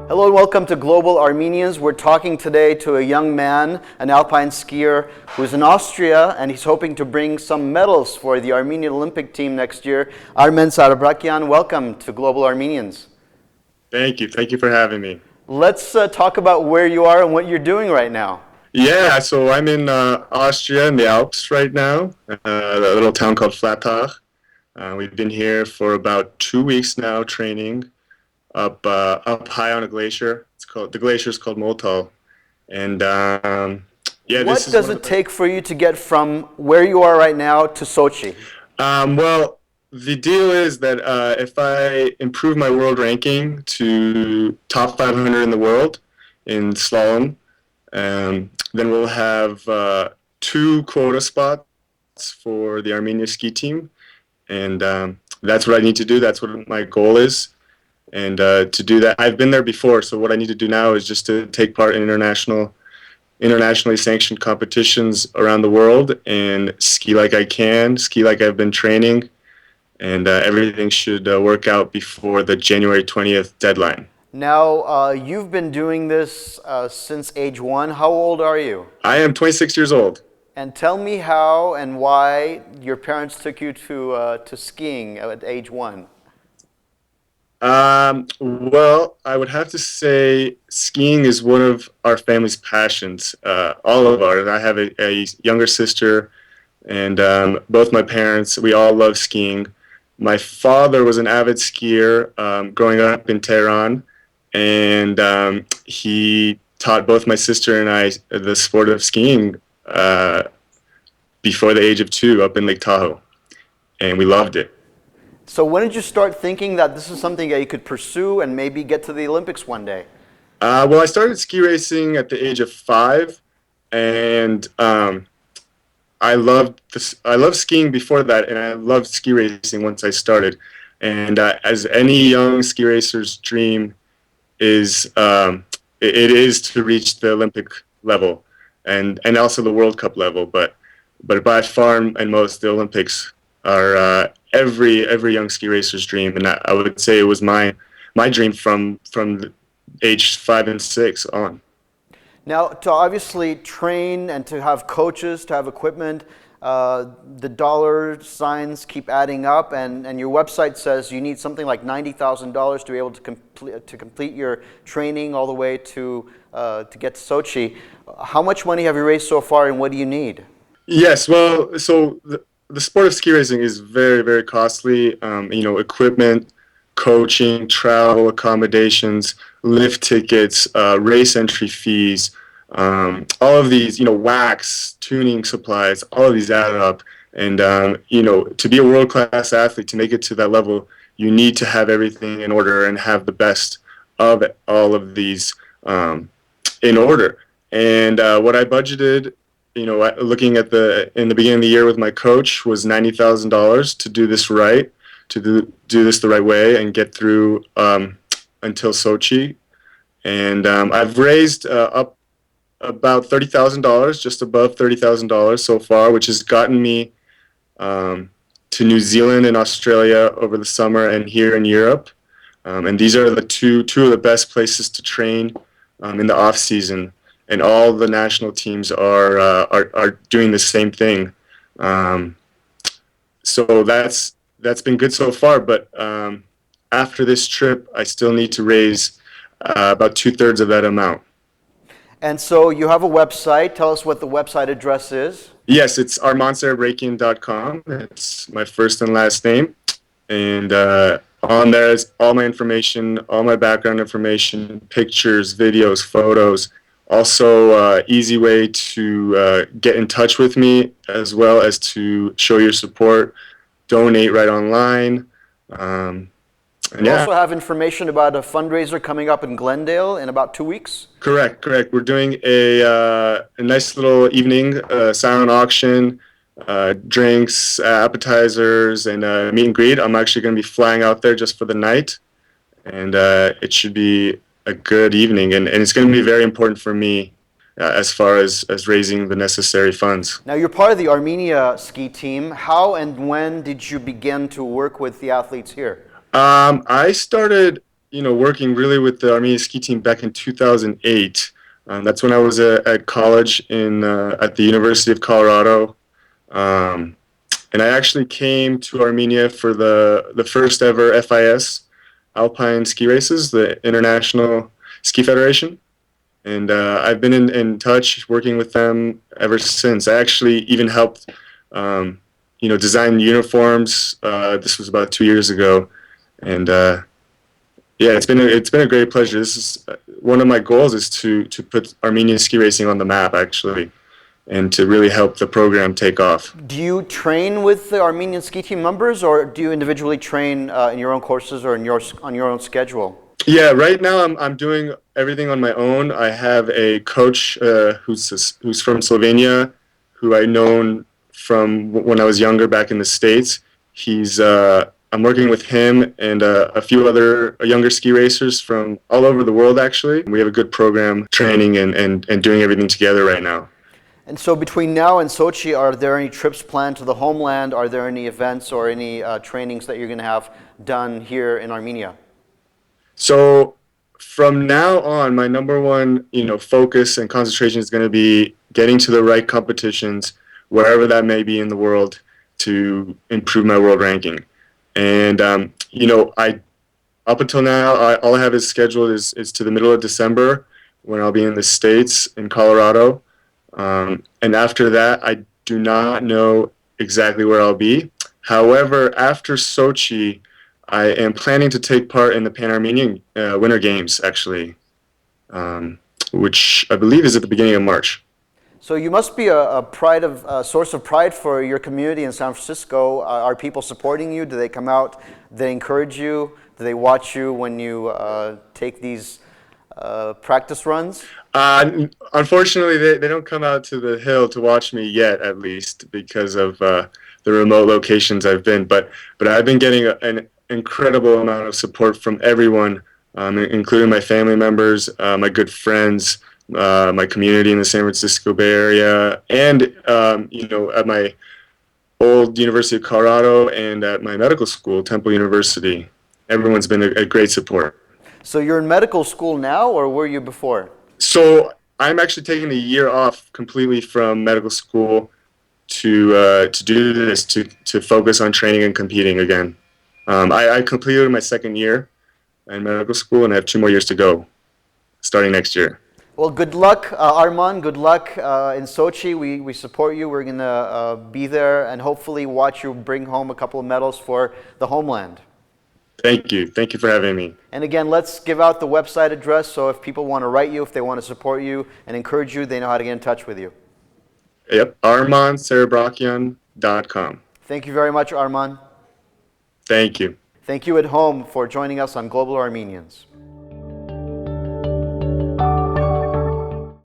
Hello and welcome to Global Armenians. We're talking today to a young man, an Alpine skier who's in Austria, and he's hoping to bring some medals for the Armenian Olympic team next year. Arman Serebrakian, welcome to Global Armenians. Thank you. Thank you for having me. Let's talk about where you are and what you're doing right now. Yeah, so I'm in Austria in the Alps right now, a little town called Flatach. We've been here for about 2 weeks now training up high on a glacier. The glacier is called Motal. And yeah, What does it take for you to get from where you are right now to Sochi? Well, the deal is that if I improve my world ranking to top 500 in the world in slalom, then we'll have 2 quota spots for the Armenia Ski Team. And that's what I need to do. That's what my goal is. And to do that, I've been there before, so what I need to do now is just to take part in internationally sanctioned competitions around the world and ski like I can, ski like I've been training, and everything should work out before the January 20th deadline. Now, you've been doing this since age 1. How old are you? I am 26 years old. And tell me how and why your parents took you to skiing at age 1. Well, I would have to say skiing is one of our family's passions, all of ours. I have a younger sister, and both my parents, we all love skiing. My father was an avid skier growing up in Tehran, and he taught both my sister and I the sport of skiing before the age of 2 up in Lake Tahoe, and we loved it. So when did you start thinking that this is something that you could pursue and maybe get to the Olympics one day? Well, I started ski racing at the age of 5, and I loved skiing before that, and I loved ski racing once I started. And as any young ski racer's dream is, it is to reach the Olympic level, and also the World Cup level. But by far and most, the Olympics are every young ski racer's dream, and I would say it was my dream from age 5 and 6 on. Now, to obviously train and to have coaches, to have equipment, the dollar signs keep adding up, and your website says you need something like $90,000 to be able to complete your training all the way to get to Sochi. How much money have you raised so far, and what do you need? Yes, well, so the sport of ski racing is very, very costly. Equipment, coaching, travel, accommodations, lift tickets, race entry fees, all of these, wax, tuning supplies, all of these add up. And, to be a world-class athlete, to make it to that level, you need to have everything in order and have the best of all of these in order. And what I budgeted, looking at in the beginning of the year with my coach, was $90,000 to do this right, to do this the right way and get through until Sochi. And I've raised up about $30,000, just above $30,000 so far, which has gotten me to New Zealand and Australia over the summer and here in Europe. And these are the two of the best places to train in the off season. And all the national teams are doing the same thing. So that's been good so far. But after this trip, I still need to raise about 2/3 of that amount. And so you have a website. Tell us what the website address is. Yes, it's armanserebrakian.com. It's my first and last name. And on there is all my information, all my background information, pictures, videos, photos. Also, easy way to get in touch with me, as well as to show your support, donate right online. You also have information about a fundraiser coming up in Glendale in about 2 weeks? Correct. We're doing a nice little evening silent auction, drinks, appetizers, and meet and greet. I'm actually going to be flying out there just for the night, and it should be a good evening, and it's going to be very important for me as far as raising the necessary funds. Now, you're part of the Armenia Ski Team. How and when did you begin to work with the athletes here? I started working really with the Armenia Ski Team back in 2008. That's when I was at college at the University of Colorado. Um, and I actually came to Armenia for the first ever FIS, Alpine Ski Races, the International Ski Federation. And I've been in touch working with them ever since. I actually even helped, design uniforms. This was about 2 years ago. And yeah, it's been a great pleasure. This is one of my goals is to put Armenian ski racing on the map, actually, and to really help the program take off. Do you train with the Armenian Ski Team members, or do you individually train in your own courses or on your own schedule? Yeah, right now I'm doing everything on my own. I have a coach who's from Slovenia, who I known from when I was younger back in the States. I'm working with him and a few other younger ski racers from all over the world, actually. We have a good program training and doing everything together right now. And so between now and Sochi, are there any trips planned to the homeland? Are there any events or any trainings that you're going to have done here in Armenia? So from now on, my number one, focus and concentration is going to be getting to the right competitions, wherever that may be in the world, to improve my world ranking. And I up until now, all I have is scheduled is to the middle of December, when I'll be in the States in Colorado. And after that, I do not know exactly where I'll be. However, after Sochi, I am planning to take part in the Pan-Armenian Winter Games, actually, which I believe is at the beginning of March. So you must be a source of pride for your community in San Francisco. Are people supporting you? Do they come out? Do they encourage you? Do they watch you when you take these practice runs? Unfortunately, they don't come out to the hill to watch me yet, at least, because of the remote locations I've been. But I've been getting an incredible amount of support from everyone, including my family members, my good friends, my community in the San Francisco Bay Area, and at my old University of Colorado and at my medical school, Temple University. Everyone's been a great support. So you're in medical school now, or were you before? So I'm actually taking a year off completely from medical school to do this, to focus on training and competing again. I completed my second year in medical school, and I have 2 more years to go, starting next year. Well, good luck, Arman. Good luck in Sochi. We support you. We're going to be there and hopefully watch you bring home a couple of medals for the homeland. Thank you. Thank you for having me. And again, let's give out the website address so if people want to write you, if they want to support you and encourage you, they know how to get in touch with you. Yep, armanserebrakian.com. Thank you very much, Arman. Thank you. Thank you at home for joining us on Global Armenians.